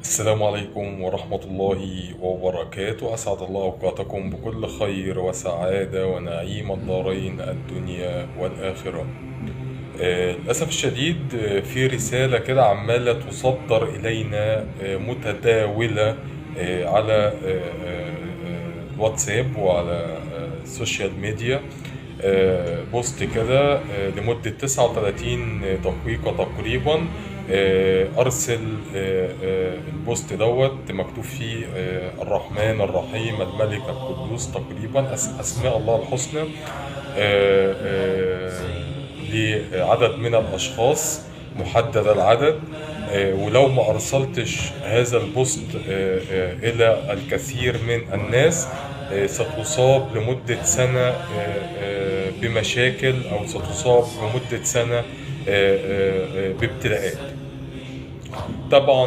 السلام عليكم ورحمة الله وبركاته. أسعد الله أوقاتكم بكل خير وسعادة ونعيم الدارين الدنيا والآخرة. للأسف الشديد، في رسالة كده عمالة تصدر إلينا متداولة على الواتساب وعلى السوشيال ميديا. بوست كده لمدة 39 دقيقة تقريبا. أرسل البوست دوت مكتوب فيه الرحمن الرحيم الملك القدوس تقريبا أسماء الله الحسنى لعدد من الأشخاص محدد العدد. ولو ما أرسلتش هذا البوست إلى الكثير من الناس ستصاب لمدة سنة بمشاكل، أو ستصاب لمدة سنة بابتلاءات. طبعا